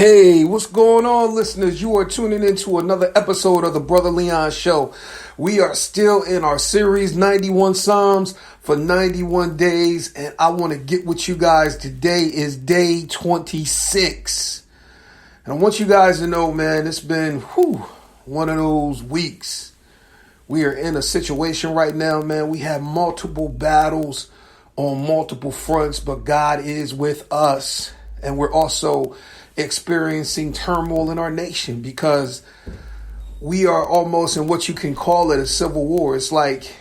Hey, what's going on, listeners? You are tuning into another episode of the Brother Leon Show. We are still in our series, 91 Psalms for 91 days, and I want to get with you guys. Today is day 26. And I want you guys to know, man, it's been one of those weeks. We are in a situation right now, man. We have multiple battles on multiple fronts, but God is with us. And we're also experiencing turmoil in our nation because we are almost in what you can call it a civil war. It's like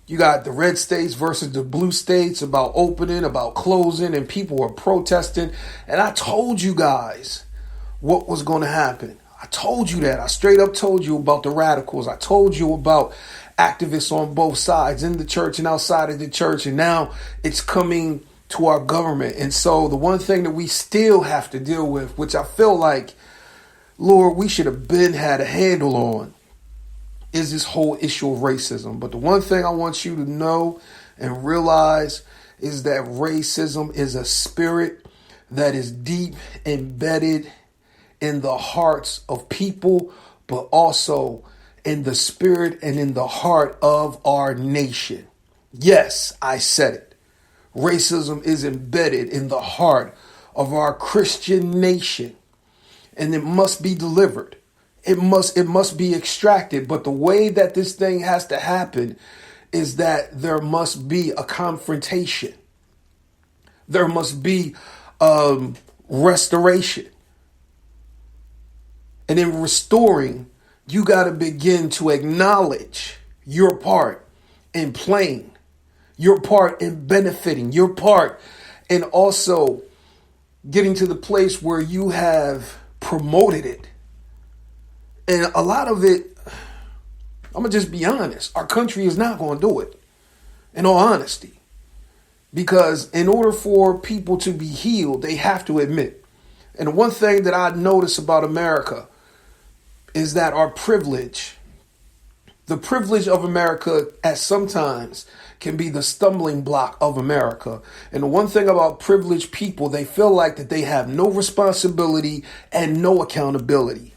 you got the red states versus the blue states about opening, about closing, and people are protesting. And I told you guys what was going to happen. I told you that. I straight up told you about the radicals. I told you about activists on both sides, in the church and outside of the church. And now it's coming to our government. And so the one thing that we still have to deal with, which I feel like, Lord, we should have had a handle on, is this whole issue of racism. But the one thing I want you to know and realize is that racism is a spirit that is deep embedded in the hearts of people, but also in the spirit and in the heart of our nation. Yes, I said it. Racism is embedded in the heart of our Christian nation, and it must be delivered. It must be extracted. But the way that this thing has to happen is that there must be a confrontation. There must be restoration. And in restoring, you got to begin to acknowledge your part in playing, your part in benefiting, your part in also getting to the place where you have promoted it. And a lot of it, I'm going to just be honest, our country is not going to do it, in all honesty. Because in order for people to be healed, they have to admit. And one thing that I notice about America is that our privilege, the privilege of America at sometimes can be the stumbling block of America. And the one thing about privileged people, they feel like that they have no responsibility and no accountability.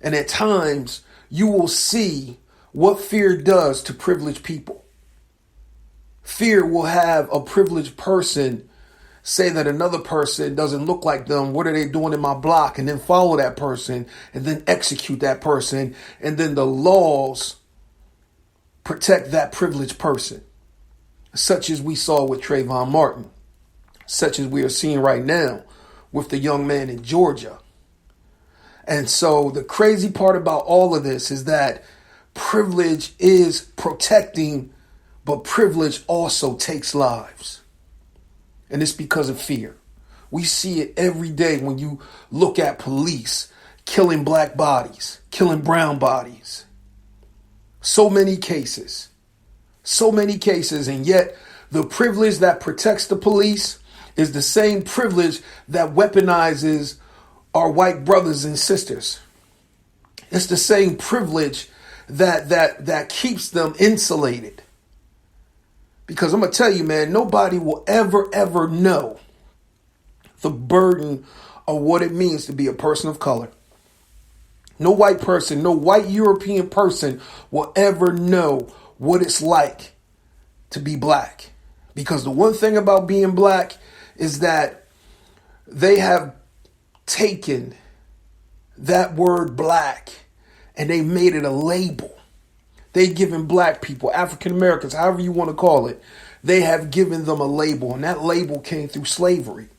And at times you will see what fear does to privileged people. Fear will have a privileged person say that another person doesn't look like them. What are they doing in my block? And then follow that person and then execute that person. And then the laws protect that privileged person, such as we saw with Trayvon Martin, such as we are seeing right now with the young man in Georgia. And so the crazy part about all of this is that privilege is protecting, but privilege also takes lives. And it's because of fear. We see it every day when you look at police killing black bodies, killing brown bodies. So many cases, and yet the privilege that protects the police is the same privilege that weaponizes our white brothers and sisters. It's the same privilege that keeps them insulated. Because I'm going to tell you, man, nobody will ever know the burden of what it means to be a person of color. No white person, no white European person will ever know what it's like to be black. Because the one thing about being black is that they have taken that word black and they made it a label. They've given black people, African Americans, however you want to call it, they have given them a label. And that label came through slavery.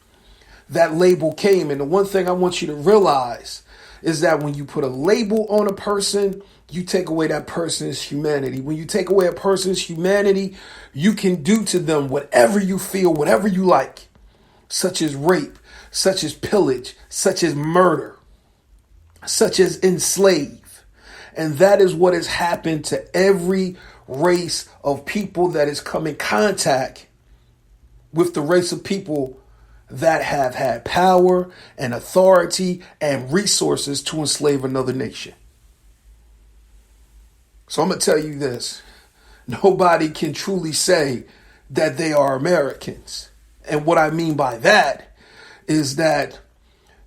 That label came. And the one thing I want you to realize is that when you put a label on a person, you take away that person's humanity. When you take away a person's humanity, you can do to them whatever you feel, whatever you like, such as rape, such as pillage, such as murder, such as enslave. And that is what has happened to every race of people that has come in contact with the race of people that have had power and authority and resources to enslave another nation. So I'm going to tell you this. Nobody can truly say that they are Americans. And what I mean by that is that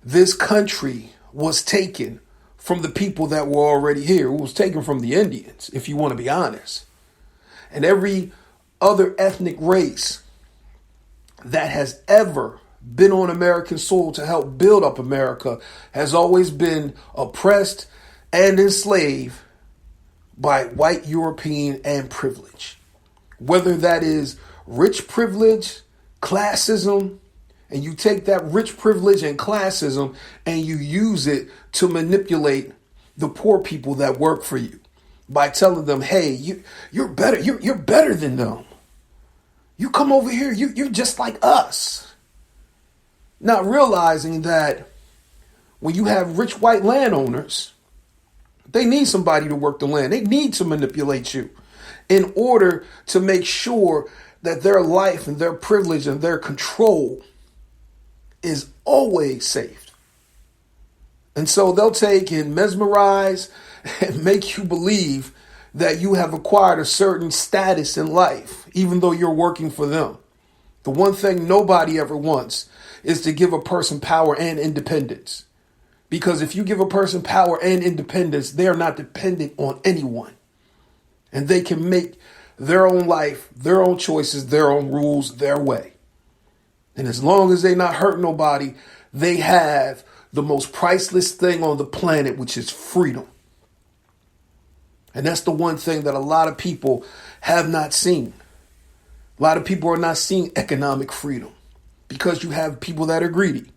this country was taken from the people that were already here. It was taken from the Indians, if you want to be honest. And every other ethnic race that has ever been on American soil to help build up America has always been oppressed and enslaved by white European and privilege. Whether that is rich privilege, classism, and you take that rich privilege and classism and you use it to manipulate the poor people that work for you by telling them, hey, you're better. You're better than them. You come over here. You're just like us. Not realizing that when you have rich white landowners, they need somebody to work the land. They need to manipulate you in order to make sure that their life and their privilege and their control is always saved. And so they'll take and mesmerize and make you believe that you have acquired a certain status in life, even though you're working for them. The one thing nobody ever wants is to give a person power and independence. Because if you give a person power and independence, they are not dependent on anyone. And they can make their own life, their own choices, their own rules, their way. And as long as they're not hurting nobody, they have the most priceless thing on the planet, which is freedom. And that's the one thing that a lot of people have not seen. A lot of people are not seeing economic freedom because you have people that are greedy.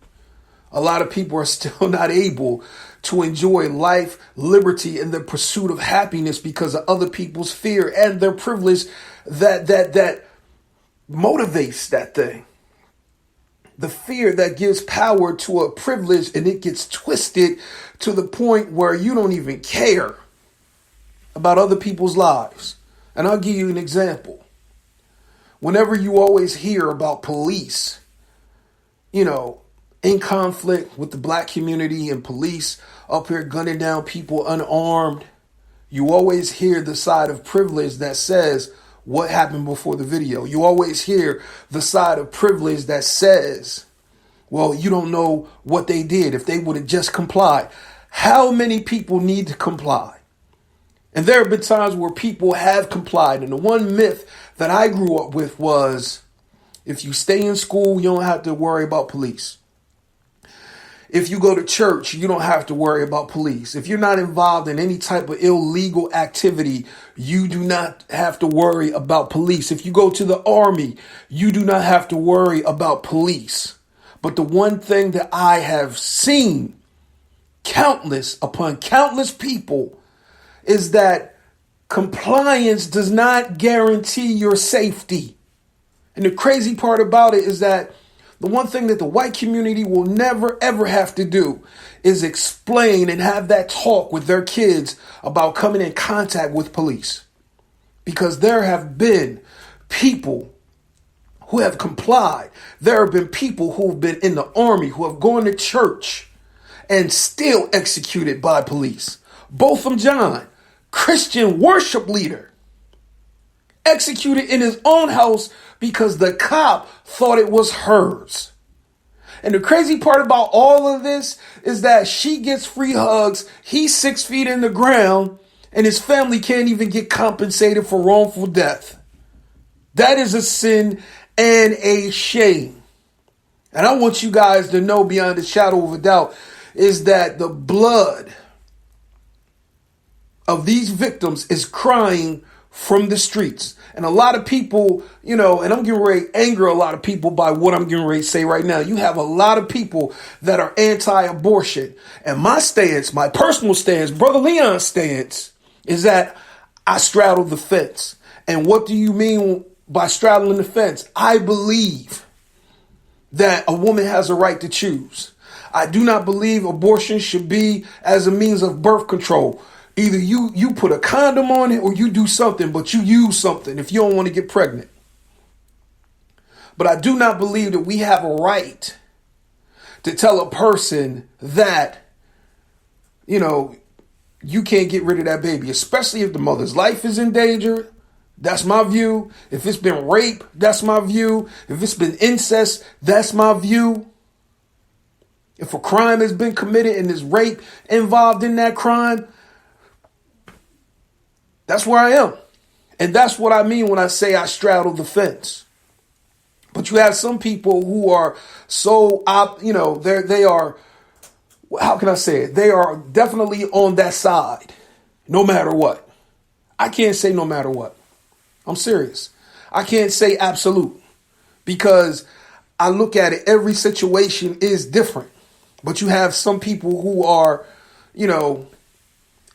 A lot of people are still not able to enjoy life, liberty, and the pursuit of happiness because of other people's fear and their privilege that motivates that thing. The fear that gives power to a privilege, and it gets twisted to the point where you don't even care about other people's lives. And I'll give you an example. Whenever you always hear about police, in conflict with the black community and police up here gunning down people unarmed, you always hear the side of privilege that says what happened before the video. You always hear the side of privilege that says, well, you don't know what they did if they would have just complied. How many people need to comply? And there have been times where people have complied. And the one myth that I grew up with was, if you stay in school, you don't have to worry about police. If you go to church, you don't have to worry about police. If you're not involved in any type of illegal activity, you do not have to worry about police. If you go to the army, you do not have to worry about police. But the one thing that I have seen countless upon countless people is that compliance does not guarantee your safety. And the crazy part about it is that the one thing that the white community will never, ever have to do is explain and have that talk with their kids about coming in contact with police. Because there have been people who have complied. There have been people who have been in the army, who have gone to church and still executed by police. Botham John, Christian worship leader, executed in his own house because the cop thought it was hers. And the crazy part about all of this is that she gets free hugs. He's 6 feet in the ground and his family can't even get compensated for wrongful death. That is a sin and a shame. And I want you guys to know beyond a shadow of a doubt is that the blood of these victims is crying from the streets. And a lot of people, and I'm getting ready to anger a lot of people by what I'm getting ready to say right now. You have a lot of people that are anti-abortion. And my stance, my personal stance, Brother Leon's stance, is that I straddle the fence. And what do you mean by straddling the fence? I believe that a woman has a right to choose. I do not believe abortion should be as a means of birth control. Either you put a condom on it or you do something, but you use something if you don't want to get pregnant. But I do not believe that we have a right to tell a person that, you can't get rid of that baby, especially if the mother's life is in danger. That's my view. If it's been rape, that's my view. If it's been incest, that's my view. If a crime has been committed and there's rape involved in that crime, that's where I am. And that's what I mean when I say I straddle the fence. But you have some people who are so, they are, how can I say it? They are definitely on that side, no matter what. I can't say no matter what. I'm serious. I can't say absolute because I look at it, every situation is different. But you have some people who are,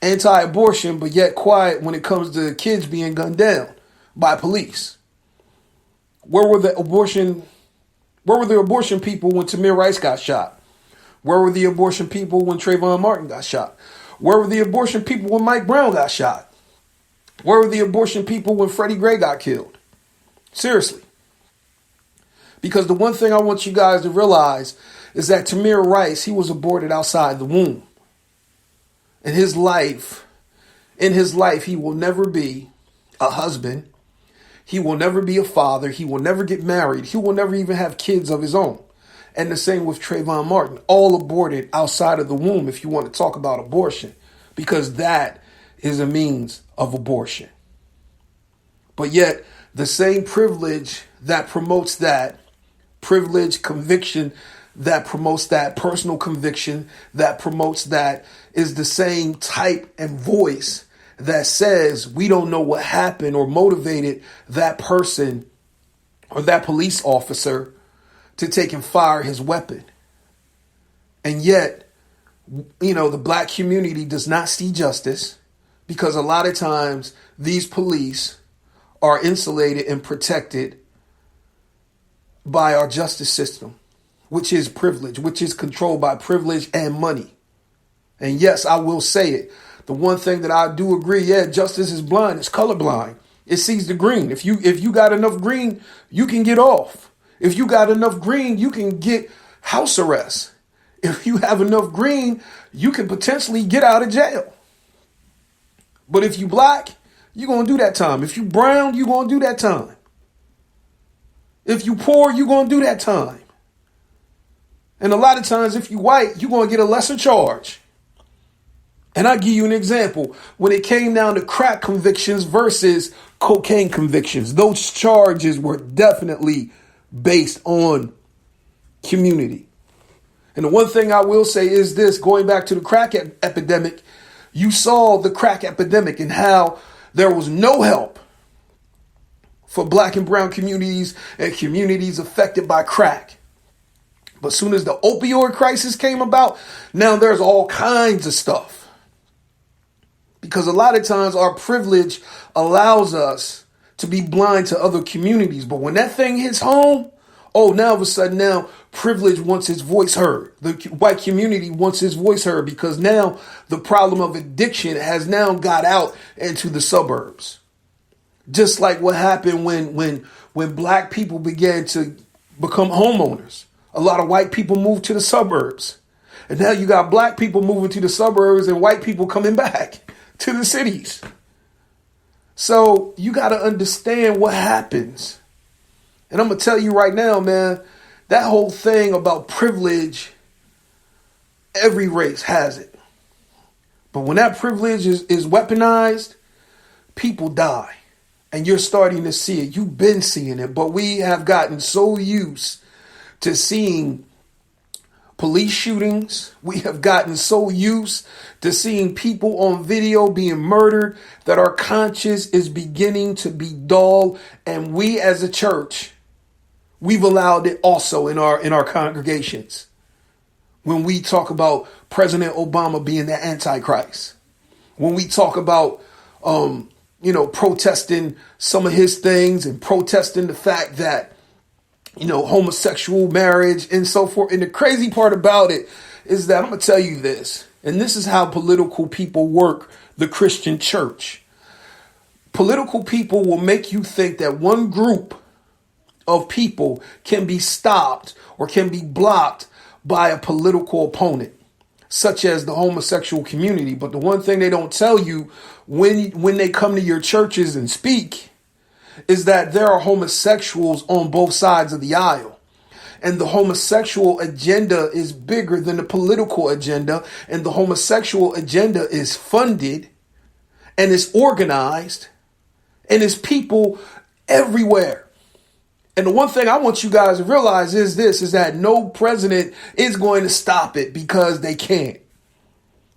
anti-abortion, but yet quiet when it comes to kids being gunned down by police. Where were the abortion people when Tamir Rice got shot? Where were the abortion people when Trayvon Martin got shot? Where were the abortion people when Mike Brown got shot? Where were the abortion people when Freddie Gray got killed? Seriously. Because the one thing I want you guys to realize is that Tamir Rice, he was aborted outside the womb. In his life, he will never be a husband. He will never be a father. He will never get married. He will never even have kids of his own. And the same with Trayvon Martin, all aborted outside of the womb, if you want to talk about abortion, because that is a means of abortion. But yet the same privilege that promotes that, privilege, conviction, that promotes that, personal conviction that promotes that, is the same type and voice that says we don't know what happened or motivated that person or that police officer to take and fire his weapon. And yet, the black community does not see justice because a lot of times these police are insulated and protected by our justice system, which is privilege, which is controlled by privilege and money. And yes, I will say it. The one thing that I do agree, justice is blind. It's colorblind. It sees the green. If you got enough green, you can get off. If you got enough green, you can get house arrest. If you have enough green, you can potentially get out of jail. But if you black, you're going to do that time. If you brown, you're going to do that time. If you poor, you're going to do that time. And a lot of times, if you white, you're going to get a lesser charge. And I'll give you an example. When it came down to crack convictions versus cocaine convictions, those charges were definitely based on community. And the one thing I will say is this, going back to the crack epidemic, you saw the crack epidemic and how there was no help for black and brown communities and communities affected by crack. But soon as the opioid crisis came about, now there's all kinds of stuff. Because a lot of times our privilege allows us to be blind to other communities. But when that thing hits home, now all of a sudden now privilege wants its voice heard. The white community wants its voice heard because now the problem of addiction has now got out into the suburbs. Just like what happened when black people began to become homeowners. A lot of white people moved to the suburbs. And now you got black people moving to the suburbs and white people coming back to the cities. So you got to understand what happens. And I'm going to tell you right now, man, that whole thing about privilege, every race has it. But when that privilege is weaponized, people die. And you're starting to see it. You've been seeing it. But we have gotten so used to seeing police shootings. We have gotten so used to seeing people on video being murdered that our conscience is beginning to be dull. And we as a church, we've allowed it also in our congregations. When we talk about President Obama being the Antichrist, when we talk about, protesting some of his things and protesting the fact that, homosexual marriage and so forth. And the crazy part about it is that I'm going to tell you this, and this is how political people work the Christian church. Political people will make you think that one group of people can be stopped or can be blocked by a political opponent, such as the homosexual community. But the one thing they don't tell you when they come to your churches and speak is that there are homosexuals on both sides of the aisle. And the homosexual agenda is bigger than the political agenda. And the homosexual agenda is funded and is organized and is people everywhere. And the one thing I want you guys to realize is this, is that no president is going to stop it because they can't.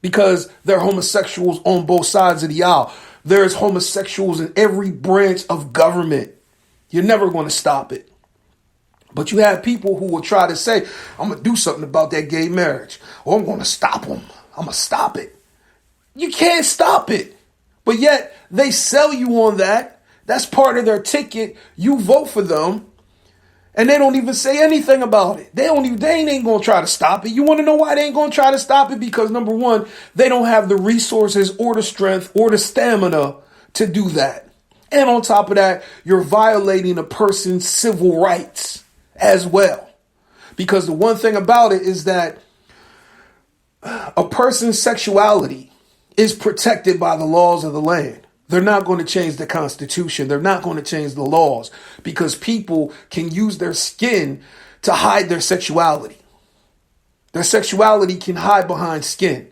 Because there are homosexuals on both sides of the aisle. There's homosexuals in every branch of government. You're never going to stop it. But you have people who will try to say, I'm going to do something about that gay marriage. Or I'm going to stop them. I'm going to stop it. You can't stop it. But yet they sell you on that. That's part of their ticket. You vote for them. And they don't even say anything about it. They ain't going to try to stop it. You want to know why they ain't going to try to stop it? Because number one, they don't have the resources or the strength or the stamina to do that. And on top of that, you're violating a person's civil rights as well. Because the one thing about it is that a person's sexuality is protected by the laws of the land. They're not going to change the Constitution. They're not going to change the laws because people can use their skin to hide their sexuality. Their sexuality can hide behind skin.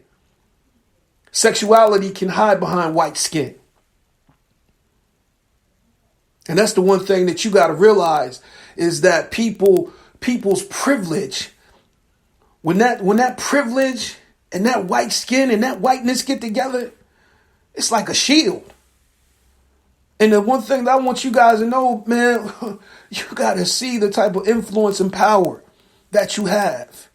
Sexuality can hide behind white skin. And that's the one thing that you got to realize is that people's privilege, when that privilege and that white skin and that whiteness get together, it's like a shield. And the one thing that I want you guys to know, man, you got to see the type of influence and power that you have,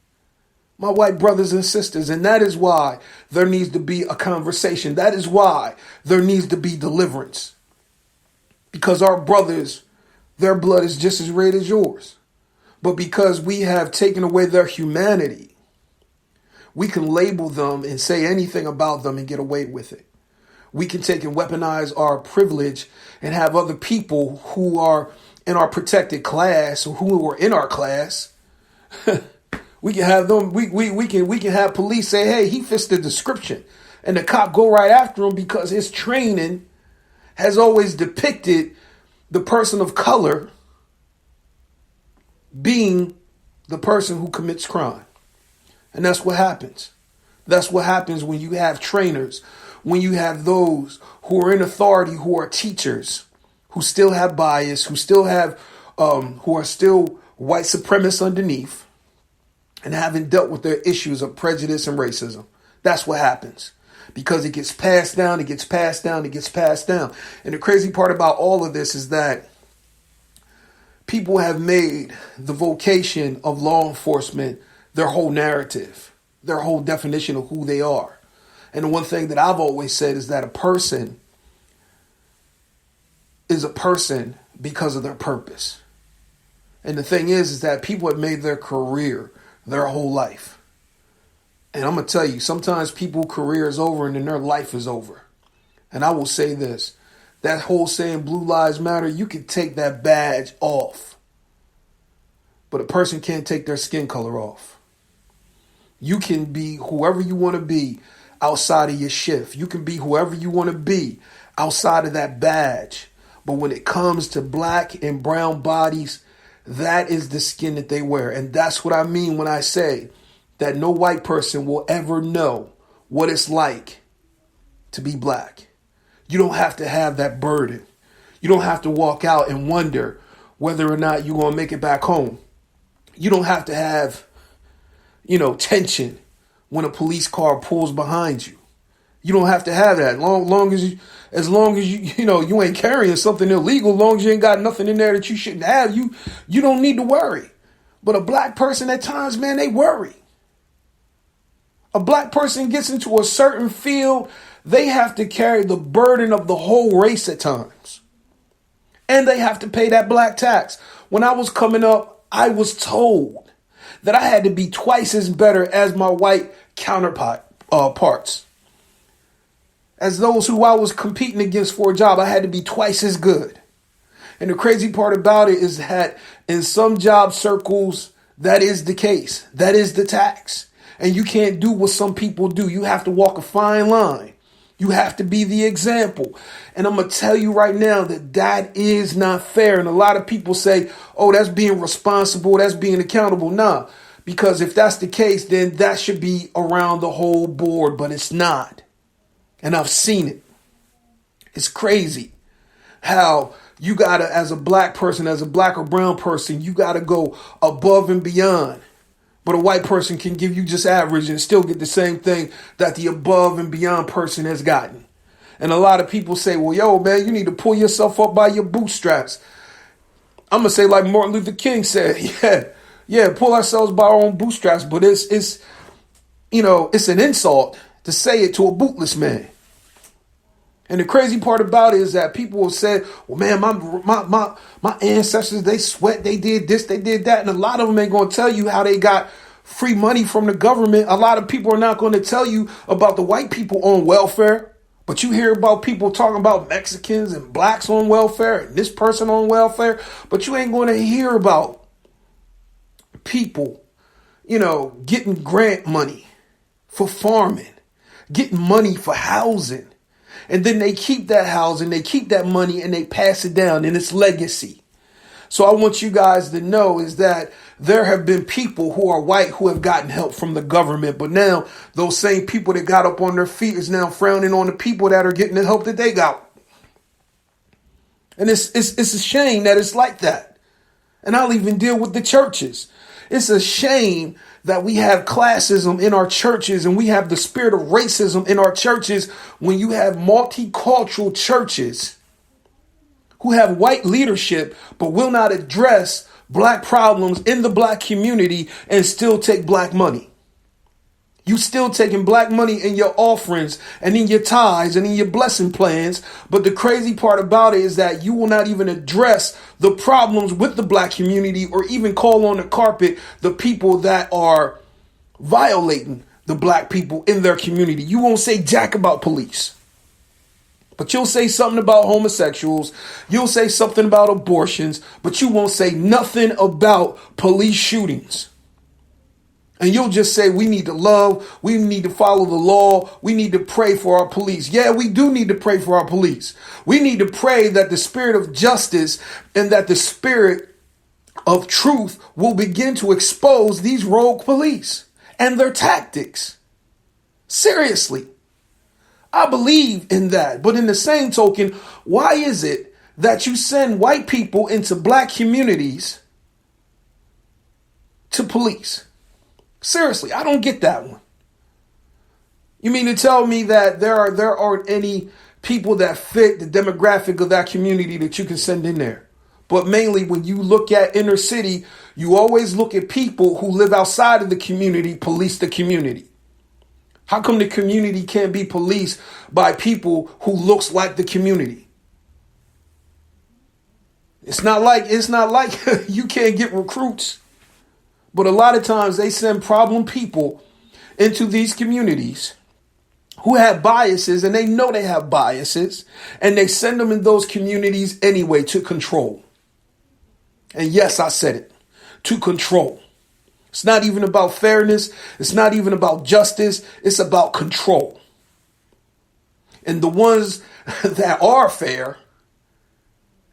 my white brothers and sisters. And that is why there needs to be a conversation. That is why there needs to be deliverance. Because our brothers, their blood is just as red as yours. But because we have taken away their humanity, we can label them and say anything about them and get away with it. We can take and weaponize our privilege and have other people who are in our protected class or who are in our class. We can have them. We can have police say, "Hey, he fits the description," and the cop go right after him because his training has always depicted the person of color being the person who commits crime. And that's what happens. That's what happens when you have trainers, when you have those who are in authority, who are teachers, who still have bias, who are still white supremacists underneath and haven't dealt with their issues of prejudice and racism. That's what happens. Because it gets passed down, it gets passed down, it gets passed down. And the crazy part about all of this is that people have made the vocation of law enforcement their whole narrative, their whole definition of who they are. And the one thing that I've always said is that a person is a person because of their purpose. And the thing is that people have made their career their whole life. And I'm going to tell you, sometimes people's career is over and then their life is over. And I will say this, that whole saying Blue Lives Matter, you can take that badge off. But a person can't take their skin color off. You can be whoever you want to be outside of your shift. You can be whoever you want to be outside of that badge. But when it comes to black and brown bodies, that is the skin that they wear. And that's what I mean when I say that no white person will ever know what it's like to be black. You don't have to have that burden. You don't have to walk out and wonder whether or not you're going to make it back home. You don't have to have, tension when a police car pulls behind you. You don't have to have that. As long as you ain't carrying something illegal, as long as you ain't got nothing in there that you shouldn't have, you don't need to worry. But a black person at times, man, they worry. A black person gets into a certain field, they have to carry the burden of the whole race at times. And they have to pay that black tax. When I was coming up, I was told that I had to be twice as better as my white counterparts. As those who I was competing against for a job, I had to be twice as good. And the crazy part about it is that in some job circles, that is the case. That is the tax. And you can't do what some people do. You have to walk a fine line You have to be the example. And I'm going to tell you right now that that is not fair. And a lot of people say, oh, that's being responsible. That's being accountable. Nah, because if that's the case, then that should be around the whole board, but it's not. And I've seen it. It's crazy how you got to, as a black person, as a black or brown person, you got to go above and beyond. But a white person can give you just average and still get the same thing that the above and beyond person has gotten. And a lot of people say, well, yo, man, you need to pull yourself up by your bootstraps. I'm going to say like Martin Luther King said, yeah, pull ourselves by our own bootstraps. But it's an insult to say it to a bootless man. And the crazy part about it is that people will say, well, man, my ancestors, they sweat, they did this, they did that. And a lot of them ain't going to tell you how they got free money from the government. A lot of people are not going to tell you about the white people on welfare. But you hear about people talking about Mexicans and blacks on welfare and this person on welfare. But you ain't going to hear about people, getting grant money for farming, getting money for housing. And then they keep that housing, they keep that money, and they pass it down, and it's legacy. So I want you guys to know is that there have been people who are white who have gotten help from the government. But now those same people that got up on their feet is now frowning on the people that are getting the help that they got. And it's a shame that it's like that. And I'll even deal with the churches. It's a shame that we have classism in our churches and we have the spirit of racism in our churches when you have multicultural churches who have white leadership but will not address black problems in the black community and still take black money. You still taking black money in your offerings and in your tithes and in your blessing plans. But the crazy part about it is that you will not even address the problems with the black community or even call on the carpet the people that are violating the black people in their community. You won't say jack about police, but you'll say something about homosexuals. You'll say something about abortions, but you won't say nothing about police shootings. And you'll just say, we need to love, we need to follow the law, we need to pray for our police. Yeah, we do need to pray for our police. We need to pray that the spirit of justice and that the spirit of truth will begin to expose these rogue police and their tactics. Seriously, I believe in that. But in the same token, why is it that you send white people into black communities to police? Seriously, I don't get that one. You mean to tell me that there aren't any people that fit the demographic of that community that you can send in there? But mainly when you look at inner city, you always look at people who live outside of the community, police the community. How come the community can't be policed by people who looks like the community? It's not like you can't get recruits. But a lot of times they send problem people into these communities who have biases and they know they have biases and they send them in those communities anyway to control. And yes, I said it, to control. It's not even about fairness. It's not even about justice. It's about control. And the ones that are fair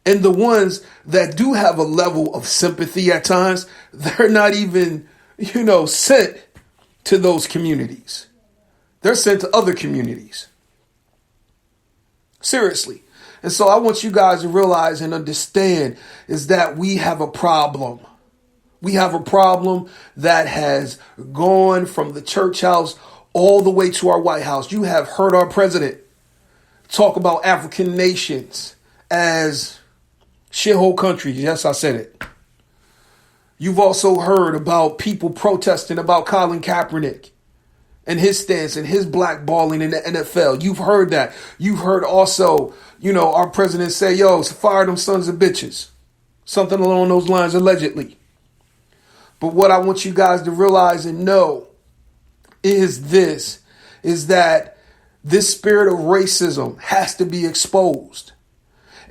and the ones that do have a level of sympathy at times, they're not even, sent to those communities. They're sent to other communities. Seriously. And so I want you guys to realize and understand is that we have a problem. We have a problem that has gone from the church house all the way to our White House. You have heard our president talk about African nations as shithole countries. Yes, I said it. You've also heard about people protesting about Colin Kaepernick and his stance and his blackballing in the NFL. You've heard that. You've heard also, our president say, fire them sons of bitches. Something along those lines, allegedly. But what I want you guys to realize and know is that this spirit of racism has to be exposed.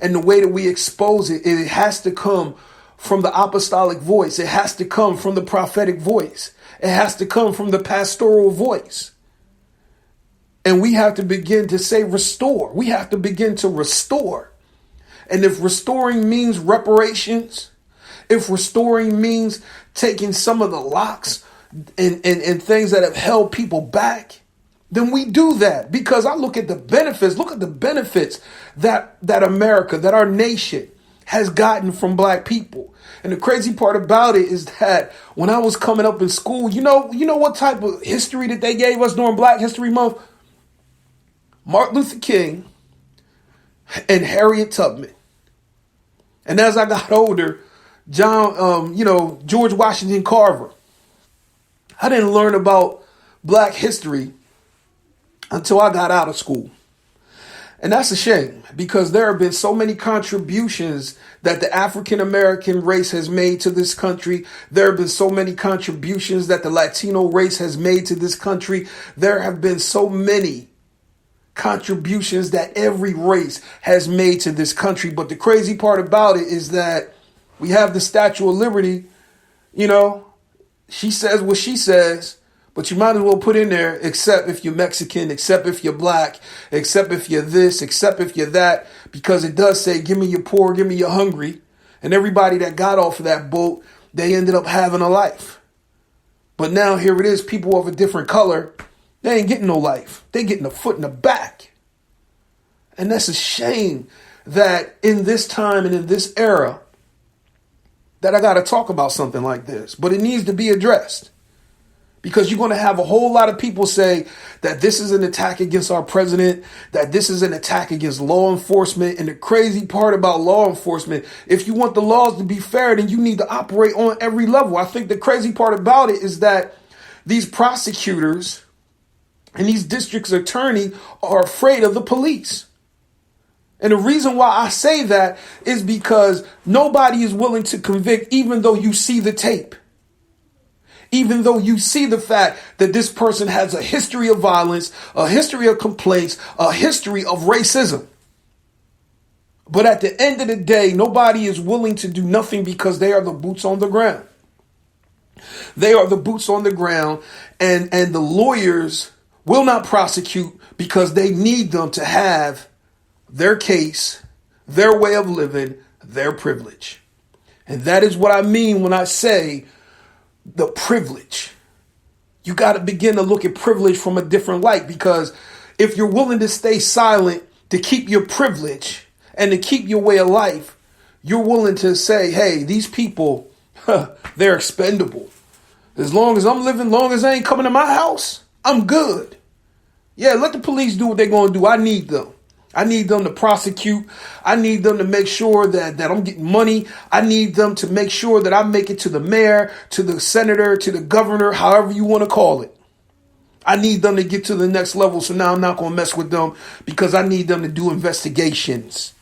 And the way that we expose it, it has to come from the apostolic voice. It has to come from the prophetic voice. It has to come from the pastoral voice. And we have to begin to say restore. We have to begin to restore. And if restoring means reparations, if restoring means taking some of the locks and things that have held people back, then we do that. Because I look at the benefits. Look at the benefits that America, that our nation has gotten from black people. And the crazy part about it is that when I was coming up in school, you know what type of history that they gave us during Black History Month? Martin Luther King and Harriet Tubman. And as I got older, George Washington Carver. I didn't learn about black history until I got out of school. And that's a shame, because there have been so many contributions that the African American race has made to this country. There have been so many contributions that the Latino race has made to this country. There have been so many contributions that every race has made to this country. But the crazy part about it is that we have the Statue of Liberty. She says what she says, but you might as well put in there, except if you're Mexican, except if you're black, except if you're this, except if you're that, because it does say, give me your poor, give me your hungry. And everybody that got off of that boat, they ended up having a life. But now here it is, people of a different color, they ain't getting no life. They getting a foot in the back. And that's a shame that in this time and in this era that I got to talk about something like this. But it needs to be addressed. Because you're going to have a whole lot of people say that this is an attack against our president, that this is an attack against law enforcement. And the crazy part about law enforcement, if you want the laws to be fair, then you need to operate on every level. I think the crazy part about it is that these prosecutors and these district attorneys are afraid of the police. And the reason why I say that is because nobody is willing to convict, even though you see the tape. Even though you see the fact that this person has a history of violence, a history of complaints, a history of racism. But at the end of the day, nobody is willing to do nothing because they are the boots on the ground. They are the boots on the ground, and the lawyers will not prosecute because they need them to have their case, their way of living, their privilege. And that is what I mean when I say the privilege. You got to begin to look at privilege from a different light, because if you're willing to stay silent to keep your privilege and to keep your way of life, you're willing to say, hey, these people, they're expendable. As long as I'm living, long as they ain't coming to my house, I'm good. Yeah, let the police do what they're going to do. I need them. I need them to prosecute. I need them to make sure that I'm getting money. I need them to make sure that I make it to the mayor, to the senator, to the governor, however you want to call it. I need them to get to the next level. So now I'm not going to mess with them because I need them to do investigations.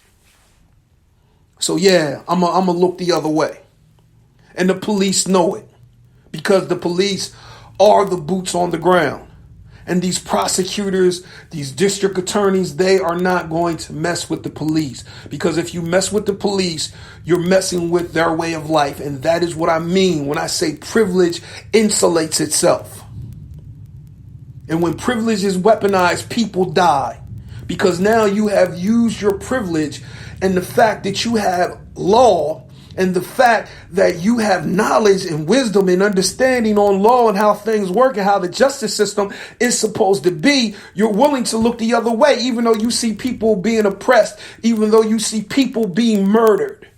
So yeah, I'm going to look the other way. And the police know it, because the police are the boots on the ground. And these prosecutors, these district attorneys, they are not going to mess with the police. Because if you mess with the police, you're messing with their way of life. And that is what I mean when I say privilege insulates itself. And when privilege is weaponized, people die. Because now you have used your privilege, and the fact that you have law, and the fact that you have knowledge and wisdom and understanding on law and how things work and how the justice system is supposed to be, you're willing to look the other way, even though you see people being oppressed, even though you see people being murdered.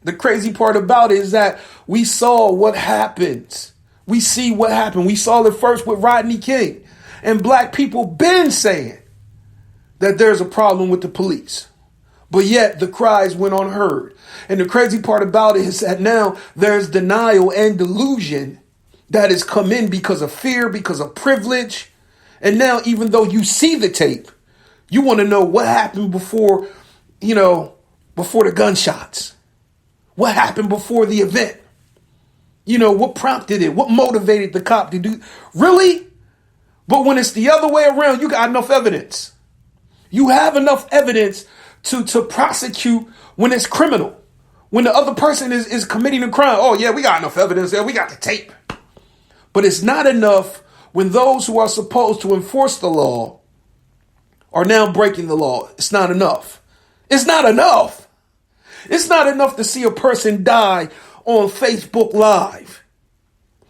The crazy part about it is that we saw what happens. We see what happened. We saw it first with Rodney King. And black people been saying that there's a problem with the police. But yet the cries went unheard. And the crazy part about it is that now there's denial and delusion that has come in because of fear, because of privilege. And now, even though you see the tape, you want to know what happened before the gunshots. What happened before the event? What prompted it? What motivated the cop to do? Really? But when it's the other way around, you got enough evidence. You have enough evidence to prosecute when it's criminal. When the other person is committing a crime. Oh, yeah, we got enough evidence there. We got the tape. But it's not enough when those who are supposed to enforce the law are now breaking the law. It's not enough. It's not enough. It's not enough to see a person die on Facebook Live.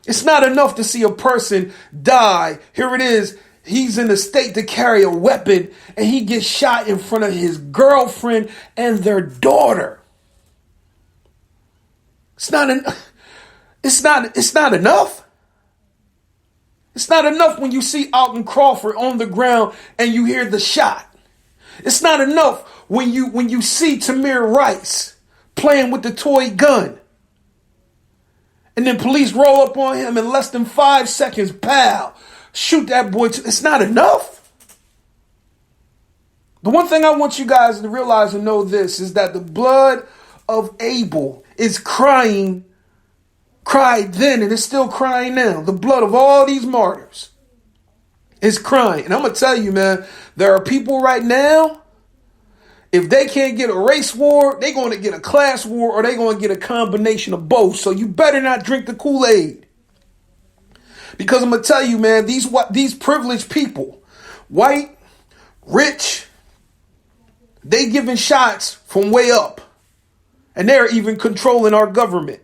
It's not enough to see a person die. Here it is. He's in a state to carry a weapon and he gets shot in front of his girlfriend and their daughter. It's not enough. It's not enough. It's not enough when you see Alton Crawford on the ground and you hear the shot. It's not enough when you see Tamir Rice playing with the toy gun. And then police roll up on him in less than 5 seconds. Pow. Shoot that boy. It's not enough. The one thing I want you guys to realize and know this is that the blood of Abel is cried then and it's still crying now. The blood of all these martyrs is crying. And I'm going to tell you, man, there are people right now, if they can't get a race war, they're going to get a class war or they're going to get a combination of both. So you better not drink the Kool-Aid. Because I'm going to tell you, man, these privileged people, white, rich, they giving shots from way up. And they're even controlling our government.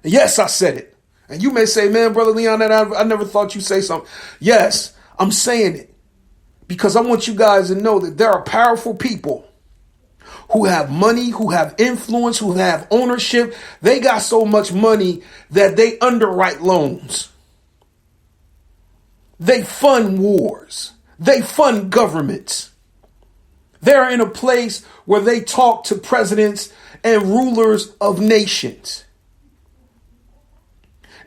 Yes, I said it. And you may say, man, Brother Leon, I never thought you'd say something. Yes, I'm saying it. Because I want you guys to know that there are powerful people who have money, who have influence, who have ownership. They got so much money that they underwrite loans. They fund wars. They fund governments. They're in a place where they talk to presidents and rulers of nations.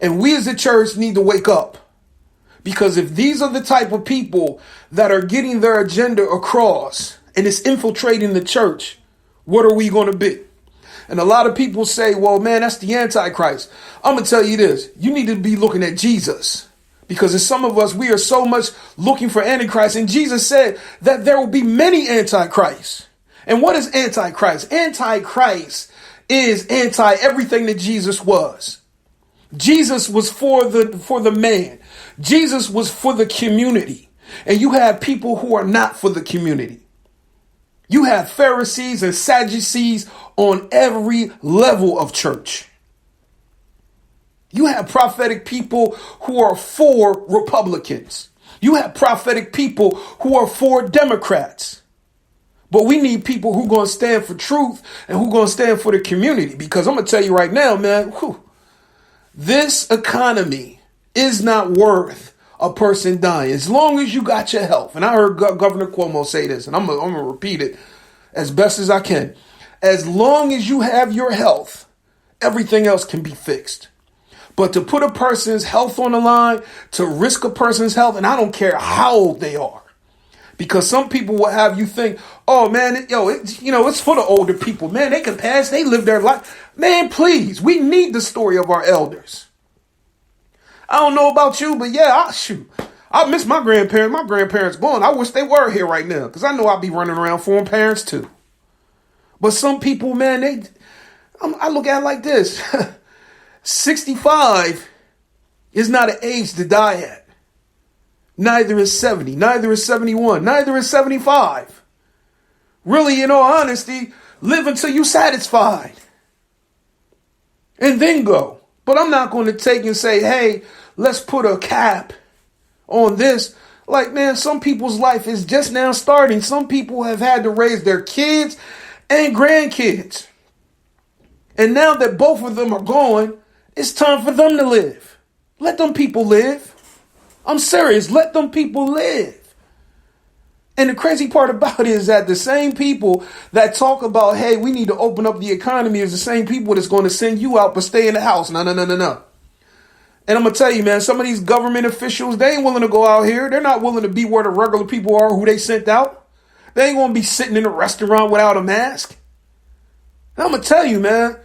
And we as a church need to wake up. Because if these are the type of people that are getting their agenda across and it's infiltrating the church, what are we going to be? And a lot of people say, well, man, that's the Antichrist. I'm going to tell you this. You need to be looking at Jesus. Because as some of us, we are so much looking for Antichrist. And Jesus said that there will be many Antichrists. And what is Antichrist? Antichrist is anti everything that Jesus was. Jesus was for the man. Jesus was for the community. And you have people who are not for the community. You have Pharisees and Sadducees on every level of church. You have prophetic people who are for Republicans. You have prophetic people who are for Democrats. But we need people who are going to stand for truth and who are going to stand for the community. Because I'm going to tell you right now, man, this economy is not worth a person dying as long as you got your health. And I heard Governor Cuomo say this, and I'm going to repeat it as best as I can. As long as you have your health, everything else can be fixed. But to put a person's health on the line, to risk a person's health, and I don't care how old they are, because some people will have you think, oh man, it's for the older people. Man, they can pass, they live their life. Man, please, we need the story of our elders. I don't know about you, but yeah, I miss my grandparents. My grandparents gone. I wish they were here right now, because I know I'd be running around for them parents too. But some people, man, I look at it like this. 65 is not an age to die at. Neither is 70. Neither is 71. Neither is 75. Really, in all honesty, live until you're satisfied. And then go. But I'm not going to take and say, hey, let's put a cap on this. Like, man, some people's life is just now starting. Some people have had to raise their kids and grandkids. And now that both of them are gone, it's time for them to live. Let them people live. I'm serious. Let them people live. And the crazy part about it is that the same people that talk about, hey, we need to open up the economy is the same people that's going to send you out but stay in the house. No. And I'm going to tell you, man, some of these government officials, they ain't willing to go out here. They're not willing to be where the regular people are who they sent out. They ain't going to be sitting in a restaurant without a mask. And I'm going to tell you, man,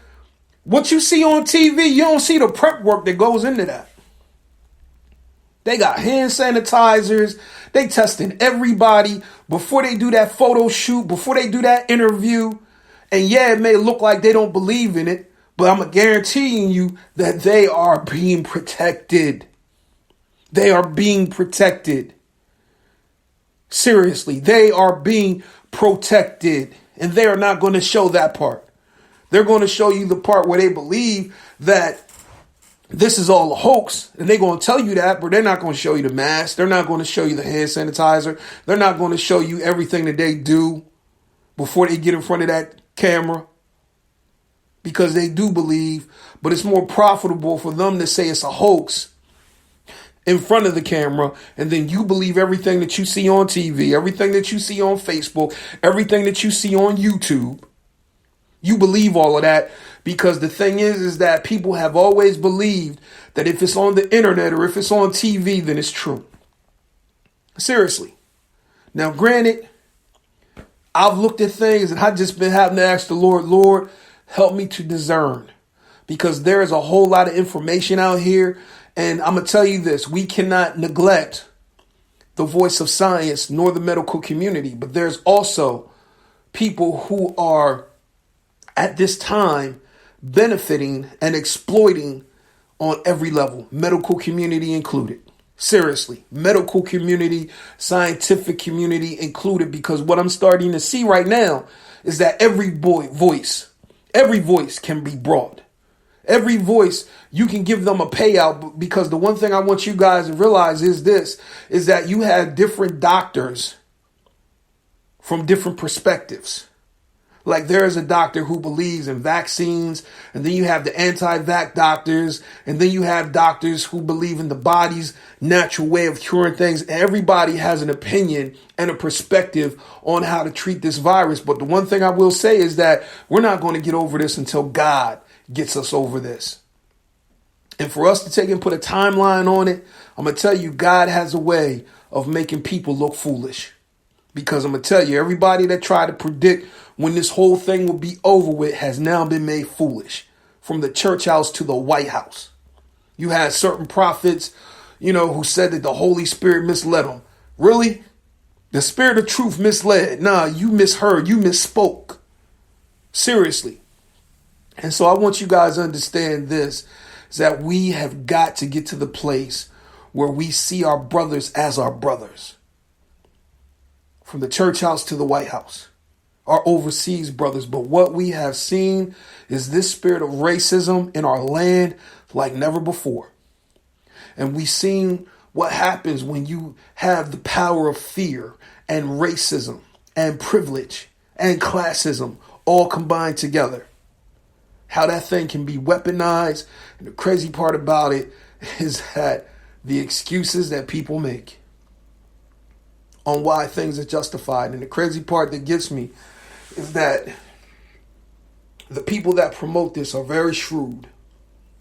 what you see on TV, you don't see the prep work that goes into that. They got hand sanitizers. They testing everybody before they do that photo shoot, before they do that interview. And yeah, it may look like they don't believe in it, but I'm guaranteeing you that they are being protected. They are being protected. Seriously, they are being protected. And they are not going to show that part. They're going to show you the part where they believe that this is all a hoax. And they're going to tell you that, but they're not going to show you the mask. They're not going to show you the hand sanitizer. They're not going to show you everything that they do before they get in front of that camera. Because they do believe, but it's more profitable for them to say it's a hoax in front of the camera, and then you believe everything that you see on TV, everything that you see on Facebook, everything that you see on YouTube. You believe all of that because the thing is that people have always believed that if it's on the internet or if it's on TV, then it's true. Seriously. Now, granted, I've looked at things and I've just been having to ask the Lord, help me to discern, because there is a whole lot of information out here. And I'm going to tell you this, we cannot neglect the voice of science nor the medical community. But there's also people who are at this time benefiting and exploiting on every level, medical community included. Seriously, medical community, scientific community included, because what I'm starting to see right now is that every voice can be brought. Every voice, you can give them a payout, because the one thing I want you guys to realize is this, is that you have different doctors from different perspectives. Like there is a doctor who believes in vaccines, and then you have the anti-vax doctors, and then you have doctors who believe in the body's natural way of curing things. Everybody has an opinion and a perspective on how to treat this virus. But the one thing I will say is that we're not going to get over this until God gets us over this. And for us to take and put a timeline on it, I'm going to tell you, God has a way of making people look foolish. Because I'm going to tell you, everybody that tried to predict when this whole thing will be over with has now been made foolish. From the church house to the White House. You had certain prophets, who said that the Holy Spirit misled them. Really? The Spirit of truth misled? Nah, you misheard. You misspoke. Seriously. And so I want you guys to understand this, is that we have got to get to the place where we see our brothers as our brothers. From the church house to the White House, our overseas brothers. But what we have seen is this spirit of racism in our land like never before. And we've seen what happens when you have the power of fear and racism and privilege and classism all combined together. How that thing can be weaponized. And the crazy part about it is that the excuses that people make on why things are justified. And the crazy part that gets me is that the people that promote this are very shrewd.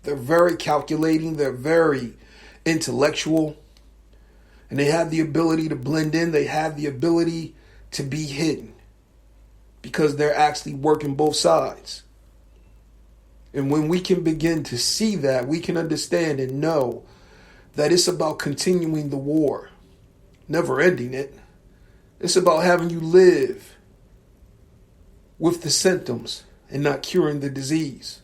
They're very calculating. They're very intellectual. And they have the ability to blend in. They have the ability to be hidden. Because they're actually working both sides. And when we can begin to see that, we can understand and know that it's about continuing the war, never ending it. It's about having you live with the symptoms and not curing the disease.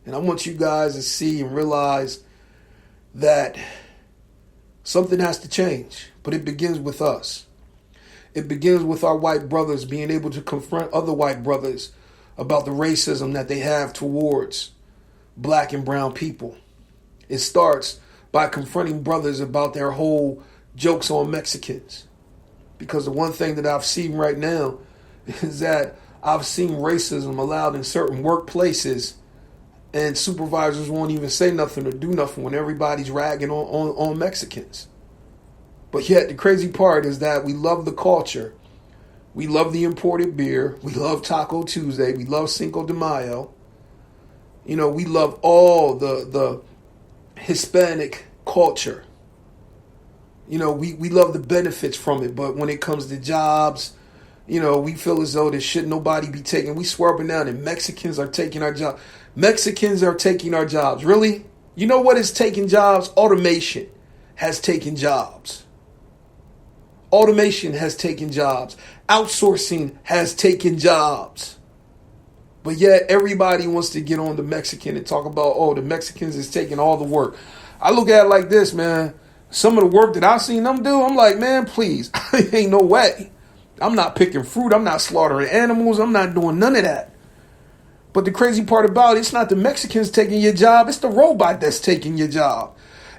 And I want you guys to see and realize that something has to change, but it begins with us. It begins with our white brothers being able to confront other white brothers about the racism that they have towards black and brown people. It starts by confronting brothers about their whole jokes on Mexicans. Because the one thing that I've seen right now is that I've seen racism allowed in certain workplaces, and supervisors won't even say nothing or do nothing when everybody's ragging on Mexicans. But yet the crazy part is that we love the culture. We love the imported beer. We love Taco Tuesday. We love Cinco de Mayo. We love all the Hispanic culture. We love the benefits from it. But when it comes to jobs, we feel as though this should nobody be taking. We swear up and down that Mexicans are taking our jobs. Mexicans are taking our jobs. Really? You know what is taking jobs? Automation has taken jobs. Automation has taken jobs. Outsourcing has taken jobs. But yet everybody wants to get on the Mexican and talk about, the Mexicans is taking all the work. I look at it like this, man. Some of the work that I've seen them do, I'm like, man, please, ain't no way. I'm not picking fruit. I'm not slaughtering animals. I'm not doing none of that. But the crazy part about it, it's not the Mexicans taking your job. It's the robot that's taking your job.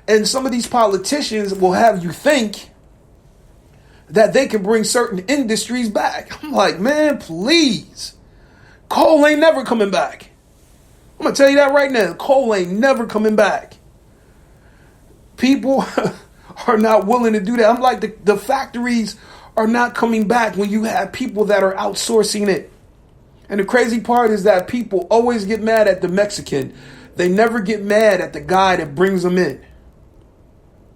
And some of these politicians will have you think that they can bring certain industries back. I'm like, man, please. Coal ain't never coming back. I'm going to tell you that right now. Coal ain't never coming back. People are not willing to do that. I'm like, the factories are not coming back when you have people that are outsourcing it. And the crazy part is that people always get mad at the Mexican. They never get mad at the guy that brings them in.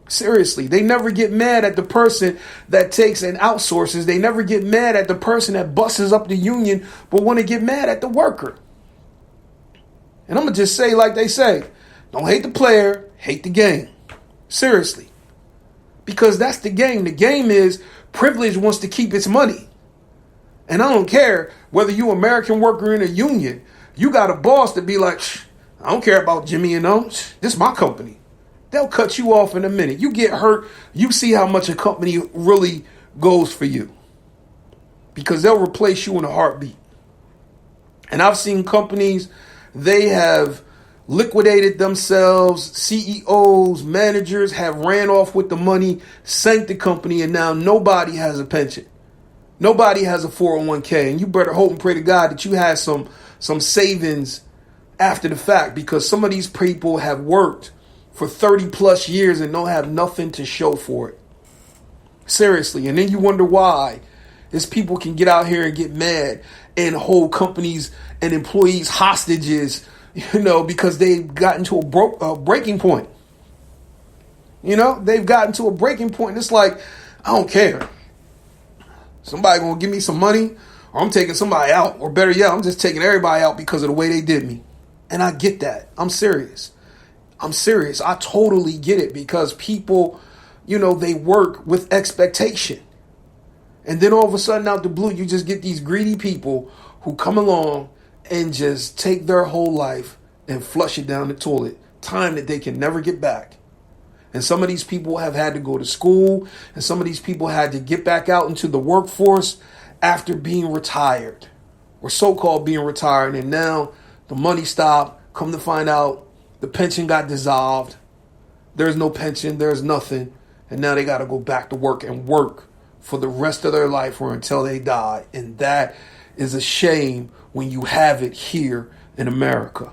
Seriously, they never get mad at the person that takes and outsources. They never get mad at the person that busts up the union, but want to get mad at the worker. And I'm going to just say like they say, don't hate the player, hate the game. Seriously. Because that's the game. The game is privilege wants to keep its money. And I don't care whether you're an American worker in a union. You got a boss to be like, I don't care about Jimmy and them. This is my company. They'll cut you off in a minute. You get hurt. You see how much a company really goes for you. Because they'll replace you in a heartbeat. And I've seen companies, they have liquidated themselves. CEOs, managers have ran off with the money, sank the company, and now nobody has a pension. Nobody has a 401k. And you better hope and pray to God that you had some savings after the fact, because some of these people have worked for 30 plus years and don't have nothing to show for it. Seriously. And then you wonder why is people can get out here and get mad and hold companies and employees hostages, because they've gotten to a breaking point. They've gotten to a breaking point. It's like, I don't care. Somebody going to give me some money, or I'm taking somebody out, or better yet, I'm just taking everybody out because of the way they did me. And I get that. I'm serious. I totally get it, because people, they work with expectation. And then all of a sudden out the blue, you just get these greedy people who come along and just take their whole life and flush it down the toilet, time that they can never get back. And some of these people have had to go to school, and some of these people had to get back out into the workforce after being retired, or so-called being retired. And now the money stopped. Come to find out, the pension got dissolved. There's no pension. There's nothing. And now they got to go back to work and work for the rest of their life or until they die. And that is a shame when you have it here in America.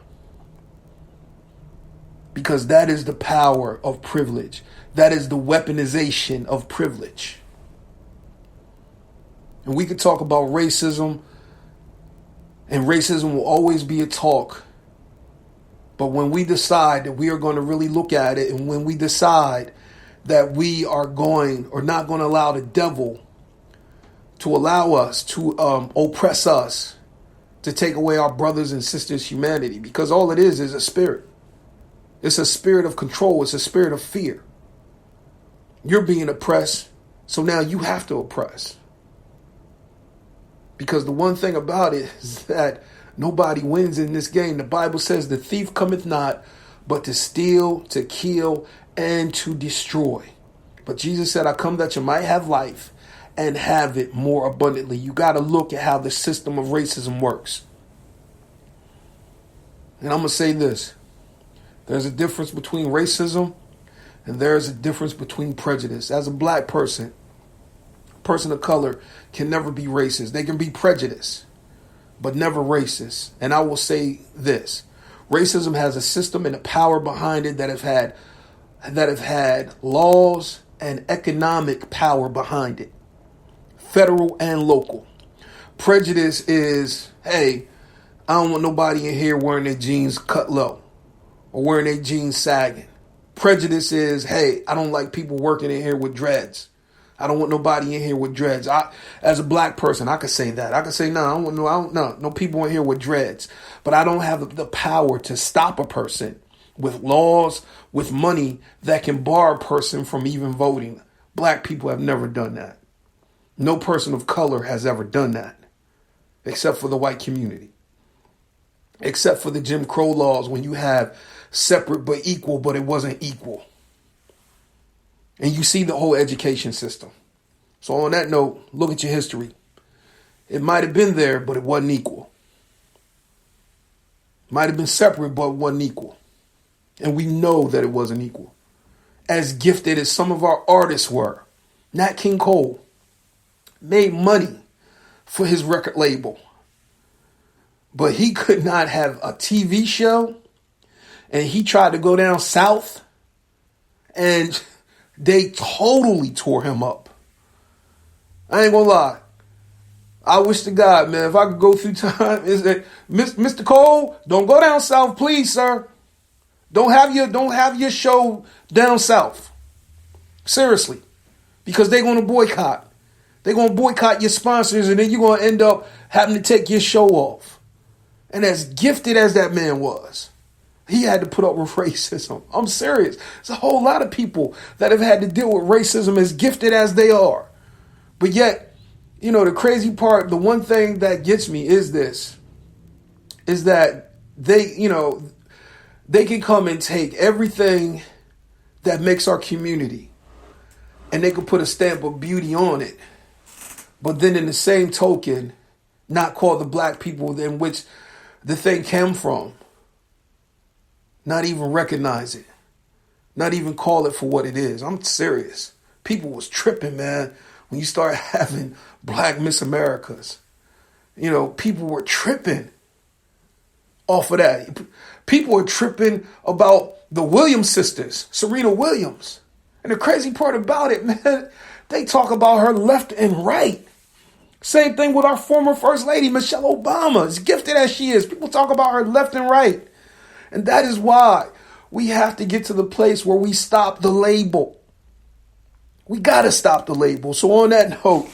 Because that is the power of privilege. That is the weaponization of privilege. And we could talk about racism, and racism will always be a talk. But when we decide that we are going to really look at it, and when we decide that we are going or not going to allow the devil to allow us to oppress us, to take away our brothers and sisters' humanity, because all it is a spirit. It's a spirit of control. It's a spirit of fear. You're being oppressed, so now you have to oppress. Because the one thing about it is that nobody wins in this game. The Bible says the thief cometh not, but to steal, to kill, and to destroy. But Jesus said, I come that you might have life and have it more abundantly. You got to look at how the system of racism works. And I'm going to say this. There's a difference between racism and there's a difference between prejudice. As a black person, a person of color can never be racist. They can be prejudiced, but never racist. And I will say this. Racism has a system and a power behind it that have had laws and economic power behind it, federal and local. Prejudice is, hey, I don't want nobody in here wearing their jeans cut low or wearing their jeans sagging. Prejudice is, hey, I don't like people working in here with dreads. I don't want nobody in here with dreads. As a black person, I could say that. I could say, no, I don't want no people in here with dreads. But I don't have the power to stop a person with laws, with money that can bar a person from even voting. Black people have never done that. No person of color has ever done that, except for the white community. Except for the Jim Crow laws, when you have separate but equal, but it wasn't equal. And you see the whole education system. So on that note, look at your history. It might have been there, but it wasn't equal. Might have been separate, but wasn't equal. And we know that it wasn't equal. As gifted as some of our artists were, Nat King Cole made money for his record label. But he could not have a TV show. And he tried to go down south. And they totally tore him up. I ain't gonna lie. I wish to God, man, if I could go through time, is that Mr. Cole, don't go down south, please, sir. Don't have your show down south. Seriously. Because they're gonna boycott. They're gonna boycott your sponsors, and then you're gonna end up having to take your show off. And as gifted as that man was, he had to put up with racism. I'm serious. There's a whole lot of people that have had to deal with racism as gifted as they are. But yet, you know, the crazy part, the one thing that gets me is that they can come and take everything that makes our community and they can put a stamp of beauty on it. But then in the same token, not call the black people in which the thing came from. Not even recognize it. Not even call it for what it is. I'm serious. People was tripping, man. When you start having Black Miss Americas, you know, people were tripping off of that. People were tripping about the Williams sisters, Serena Williams. And the crazy part about it, man, they talk about her left and right. Same thing with our former First Lady, Michelle Obama. As gifted as she is, people talk about her left and right. And that is why we have to get to the place where we stop the label. We got to stop the label. So on that note,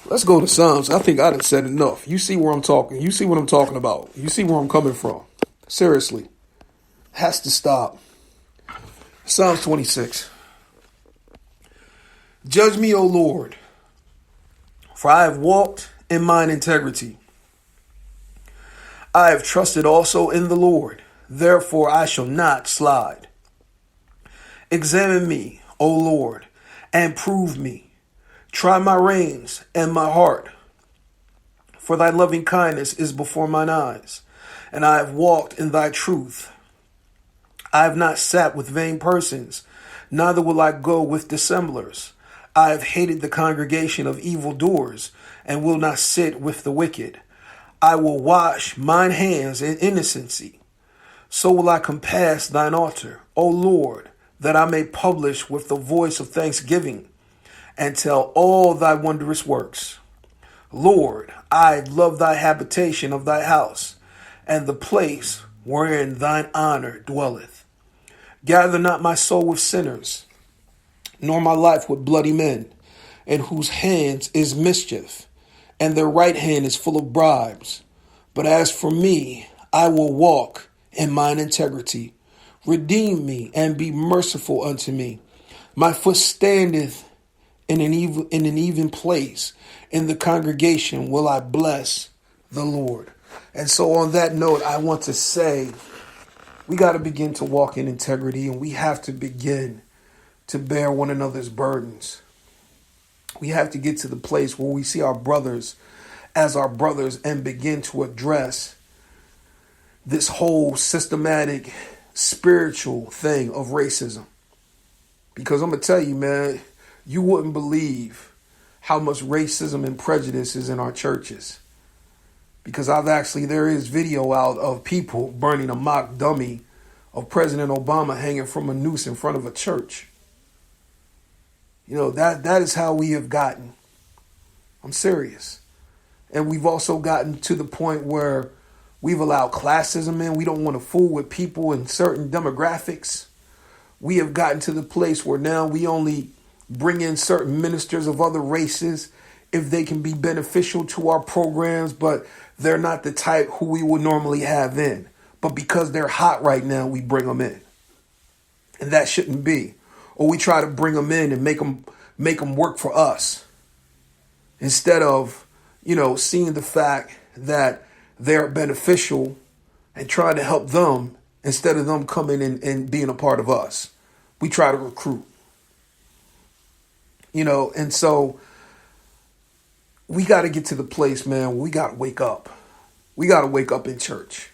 let's go to Psalms. I think I done said enough. You see where I'm talking. You see what I'm talking about. You see where I'm coming from. Seriously. Has to stop. Psalms 26. Judge me, O Lord, for I have walked in mine integrity. I have trusted also in the Lord. Therefore I shall not slide. Examine me, O Lord, and prove me. Try my reins and my heart. For thy loving kindness is before mine eyes, and I have walked in thy truth. I have not sat with vain persons, neither will I go with dissemblers. I have hated the congregation of evildoers, and will not sit with the wicked. I will wash mine hands in innocency. So will I compass thine altar, O Lord, that I may publish with the voice of thanksgiving, and tell all thy wondrous works. Lord, I love thy habitation of thy house, and the place wherein thine honor dwelleth. Gather not my soul with sinners, nor my life with bloody men, in whose hands is mischief, and their right hand is full of bribes. But as for me, I will walk in mine integrity. Redeem me and be merciful unto me. My foot standeth in an even place. In the congregation will I bless the Lord. And so on that note, I want to say we got to begin to walk in integrity, and we have to begin to bear one another's burdens. We have to get to the place where we see our brothers as our brothers and begin to address this whole systematic spiritual thing of racism. Because I'm going to tell you, man, you wouldn't believe how much racism and prejudice is in our churches. Because there is video out of people burning a mock dummy of President Obama hanging from a noose in front of a church. You know, that is how we have gotten. I'm serious. And we've also gotten to the point where we've allowed classism in. We don't want to fool with people in certain demographics. We have gotten to the place where now we only bring in certain ministers of other races if they can be beneficial to our programs, but they're not the type who we would normally have in. But because they're hot right now, we bring them in. And that shouldn't be. Or we try to bring them in and make them work for us. Instead of, seeing the fact that they're beneficial and trying to help them instead of them coming in and being a part of us. We try to recruit, and so we got to get to the place, man, where we got to wake up. We got to wake up in church.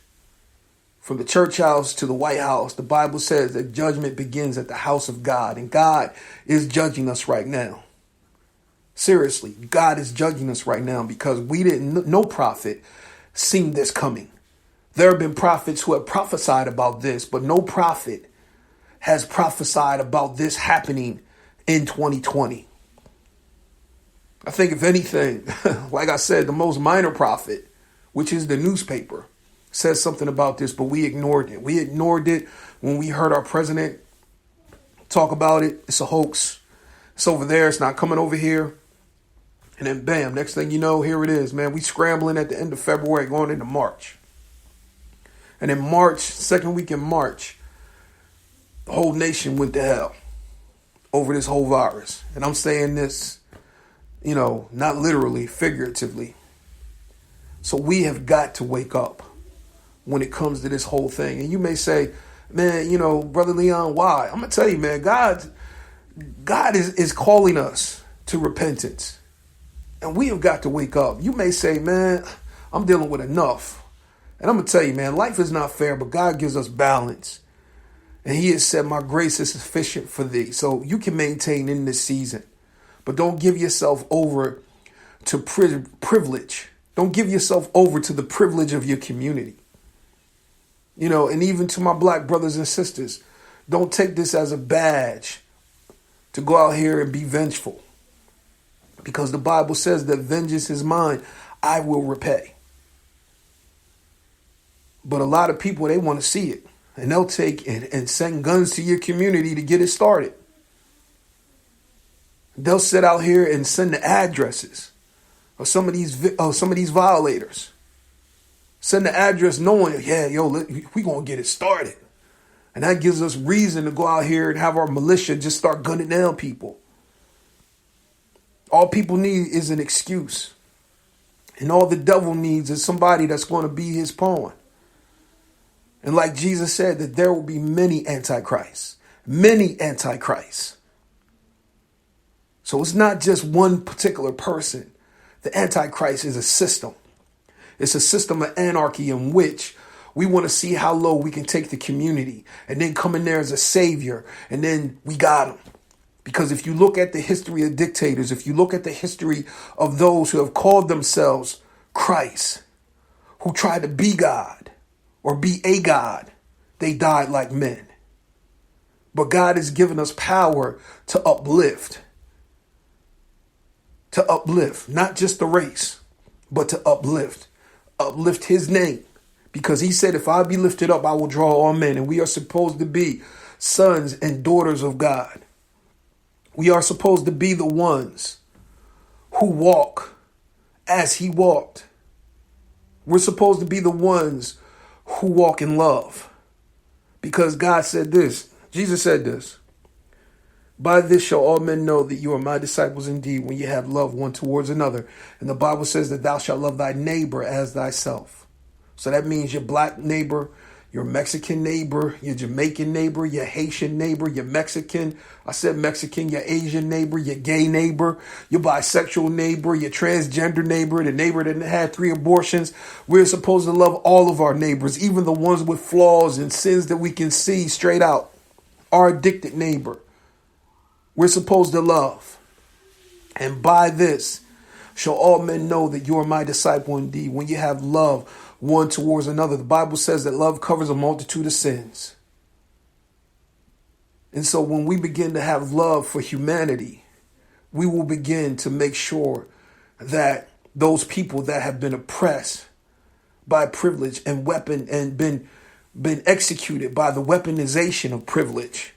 From the church house to the White House, the Bible says that judgment begins at the house of God, and God is judging us right now. Seriously, God is judging us right now because no prophet seen this coming. There have been prophets who have prophesied about this, but no prophet has prophesied about this happening in 2020. I think if anything, like I said, the most minor prophet, which is the newspaper, says something about this, but we ignored it. We ignored it when we heard our president talk about it. It's a hoax. It's over there. It's not coming over here. And then bam, next thing you know, here it is, man. We scrambling at the end of February going into March. And in March, second week in March, the whole nation went to hell over this whole virus. And I'm saying this, not literally, figuratively. So we have got to wake up when it comes to this whole thing. And you may say, man, Brother Leon, why? I'm going to tell you, man, God is calling us to repentance. And we have got to wake up. You may say, man, I'm dealing with enough. And I'm going to tell you, man, life is not fair, but God gives us balance. And he has said, my grace is sufficient for thee. So you can maintain in this season. But don't give yourself over to privilege. Don't give yourself over to the privilege of your community. And even to my black brothers and sisters, don't take this as a badge to go out here and be vengeful. Because the Bible says that vengeance is mine, I will repay. But a lot of people, they want to see it. And they'll take it and send guns to your community to get it started. They'll sit out here and send the addresses of some of these violators. Send the address knowing, we going to get it started. And that gives us reason to go out here and have our militia just start gunning down people. All people need is an excuse. And all the devil needs is somebody that's going to be his pawn. And like Jesus said, that there will be many antichrists. Many antichrists. So it's not just one particular person. The antichrist is a system. It's a system of anarchy in which we want to see how low we can take the community and then come in there as a savior. And then we got them. Because if you look at the history of dictators, if you look at the history of those who have called themselves Christ, who tried to be God or be a God, they died like men. But God has given us power to uplift. To uplift, not just the race, but to uplift. Uplift his name. Because he said, if I be lifted up, I will draw all men. And we are supposed to be sons and daughters of God. We are supposed to be the ones who walk as he walked. We're supposed to be the ones who walk in love. Because God said this. Jesus said this. By this shall all men know that you are my disciples indeed, when you have love one towards another. And the Bible says that thou shalt love thy neighbor as thyself. So that means your black neighbor, your Mexican neighbor, your Jamaican neighbor, your Haitian neighbor, your Mexican, I said Mexican, your Asian neighbor, your gay neighbor, your bisexual neighbor, your transgender neighbor, the neighbor that had 3 abortions. We're supposed to love all of our neighbors, even the ones with flaws and sins that we can see straight out. Our addicted neighbor. We're supposed to love. And by this shall all men know that you are my disciple indeed, when you have love one towards another. The Bible says that love covers a multitude of sins. And so when we begin to have love for humanity, we will begin to make sure that those people that have been oppressed by privilege and been executed by the weaponization of privilege,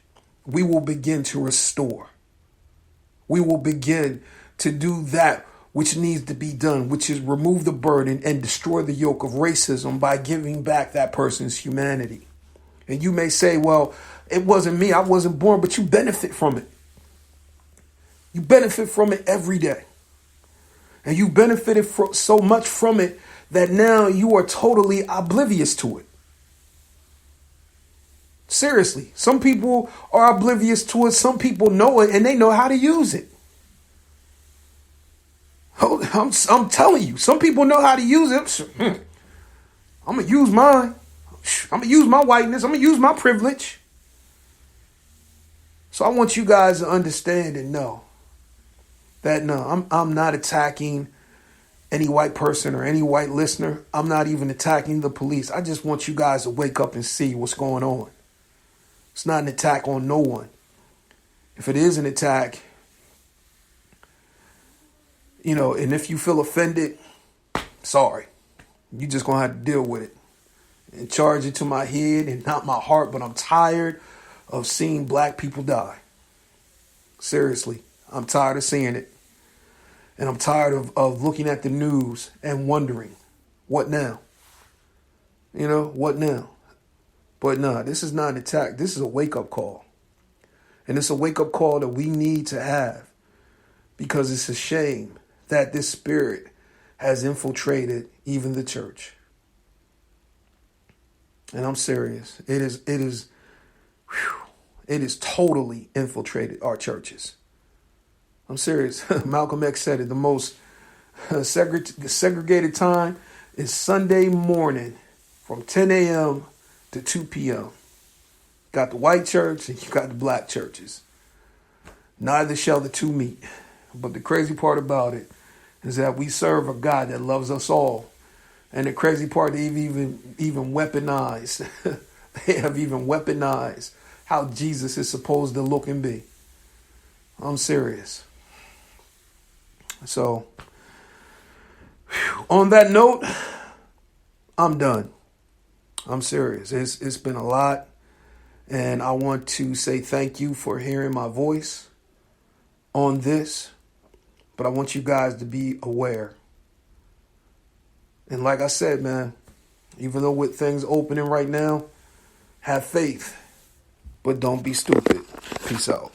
we will begin to restore. We will begin to do that which needs to be done, which is remove the burden and destroy the yoke of racism by giving back that person's humanity. And you may say, well, it wasn't me. I wasn't born, but you benefit from it. You benefit from it every day. And you benefited so much from it that now you are totally oblivious to it. Seriously. Some people are oblivious to it. Some people know it and they know how to use it. I'm telling you, some people know how to use it. I'm going to use mine. I'm going to use my whiteness. I'm going to use my privilege. So I want you guys to understand and know that no, I'm not attacking any white person or any white listener. I'm not even attacking the police. I just want you guys to wake up and see what's going on. It's not an attack on no one. If it is an attack, and if you feel offended, sorry. You just going to have to deal with it and charge it to my head and not my heart. But I'm tired of seeing black people die. Seriously, I'm tired of seeing it. And I'm tired of looking at the news and wondering, what now? What now? But no, this is not an attack. This is a wake-up call. And it's a wake-up call that we need to have, because it's a shame that this spirit has infiltrated even the church. And I'm serious. It is totally infiltrated our churches. I'm serious. Malcolm X said it. The most segregated time is Sunday morning from 10 a.m. to 2 p.m. Got the white church and you got the black churches. Neither shall the two meet. But the crazy part about it is that we serve a God that loves us all. And the crazy part, they've even weaponized. They have even weaponized how Jesus is supposed to look and be. I'm serious. So, on that note, I'm done. I'm serious. It's been a lot. And I want to say thank you for hearing my voice on this. But I want you guys to be aware. And like I said, man, even though with things opening right now, have faith. But don't be stupid. Peace out.